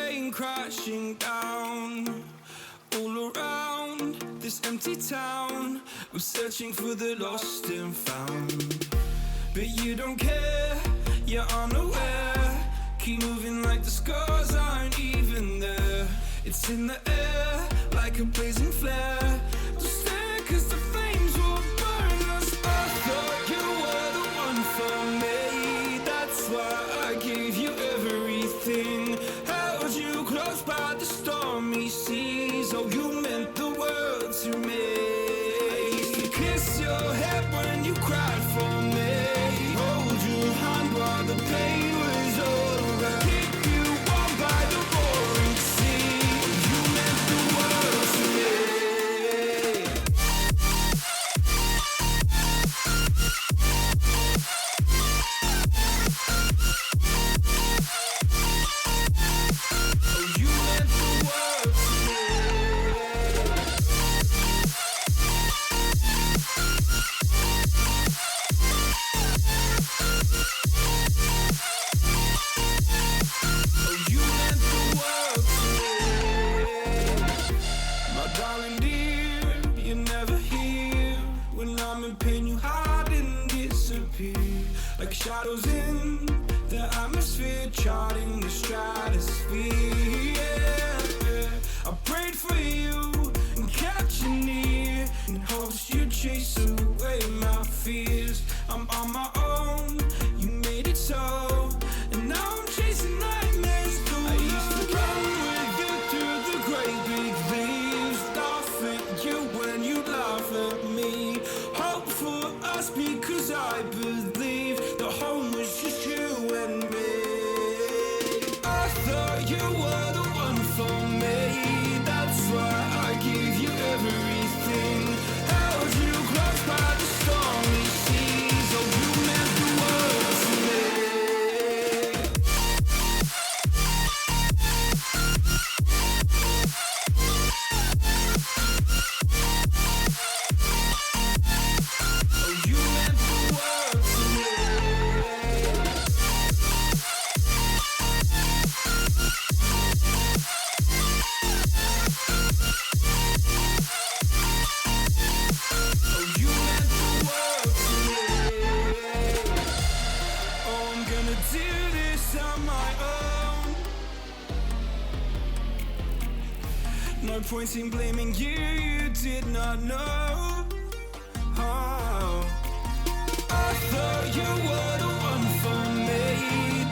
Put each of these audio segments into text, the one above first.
rain crashing down all around this empty town. I'm searching for the lost and found, but you don't care, you're unaware. Keep moving like the scars aren't even there. It's in the air like a blazing flare. Don't stare 'cause the flames will burn us. I thought you were the one for me. That's why I gave you everything. Held you close by the stormy seas. Oh, you meant the world to me. I used to kiss your head when you cried for me. Hold your hand while the pain was over. Keep you warm by the roaring sea. Oh, you meant the world to me. Like shadows in the atmosphere, charting the stratosphere. Yeah. I prayed for you and kept you near in hopes you'd chase away my fears. I'm on my own, you made it so, and now I'm chasing nightmares through. I used to run with you through the great big leaves, laugh at you when you laugh at me. Hope for us because I believe the home was just you and me. I thought you were the one for me. That's why I gave you everything. Held you close by the stormy seas. Oh, you meant the world to me. No point in blaming you, you did not know. Oh, I thought you were the one for me.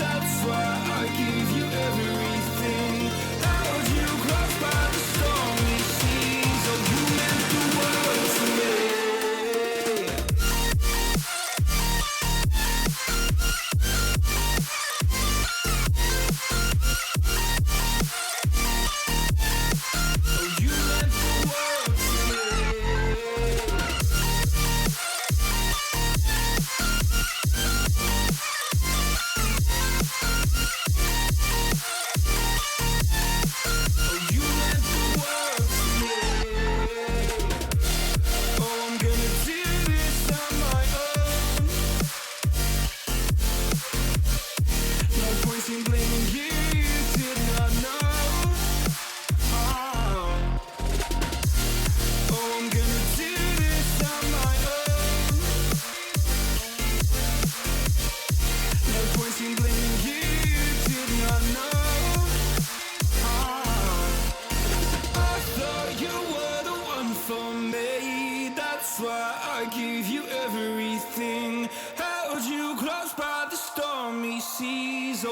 That's why I gave you everything. Held you close by the stormy seas. Oh, you meant the world to me.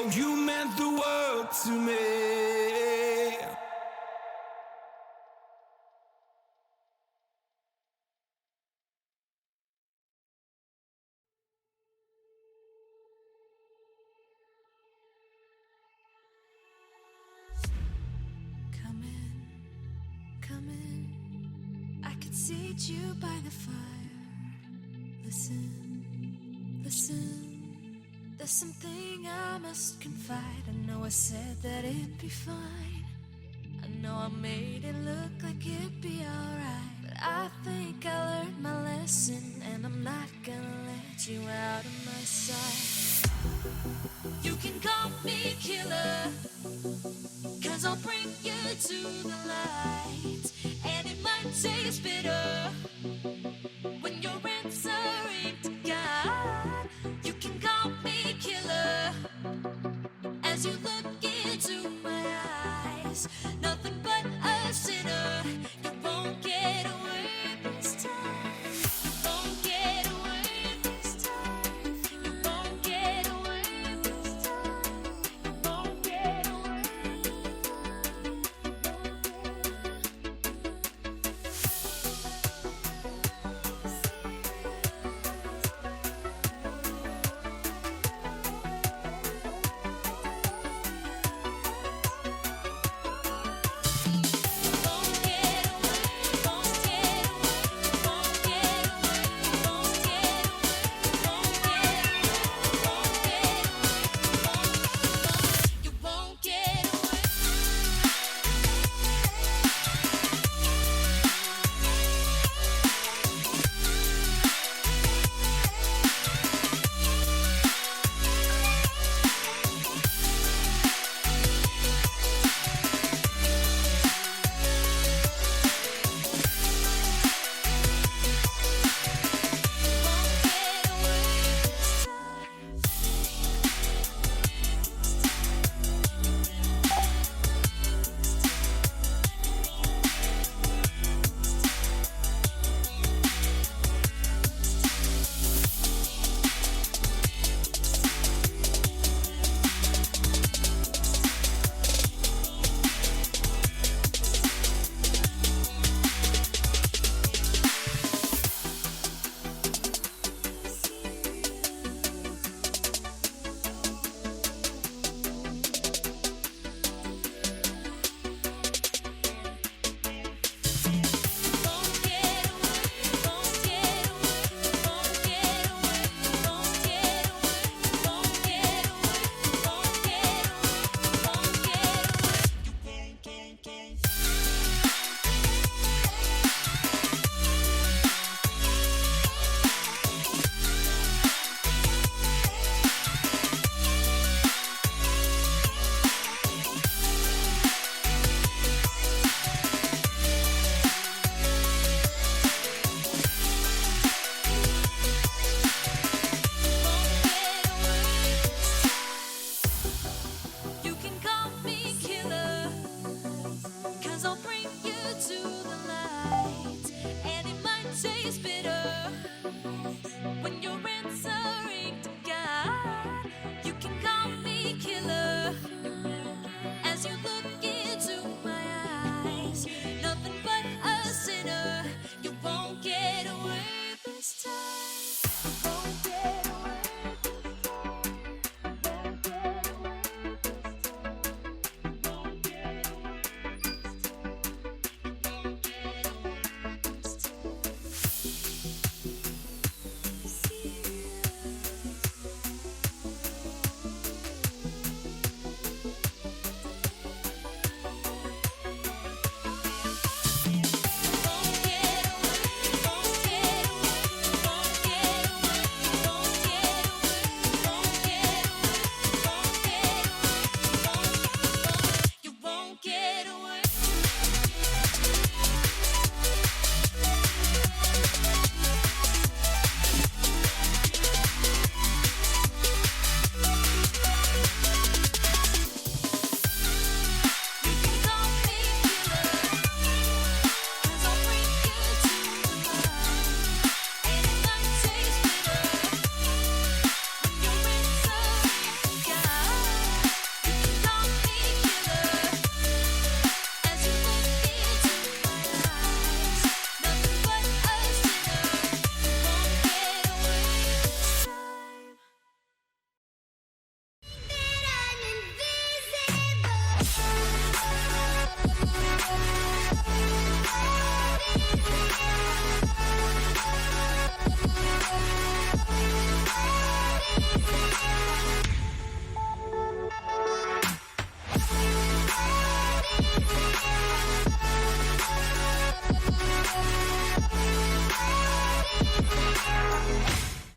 Oh, you meant the world to me. Come in, I could seat you by the fire. Listen, there's something I must confide. I know I said that it'd be fine. I know I made it look like it'd be alright, but I think I learned my lesson, and I'm not gonna let you out of my sight. You can call me killer, 'cause 'cause I'll bring you to the light. And it might taste bitter when you're answering to God. You can call me killer as you look into my eyes.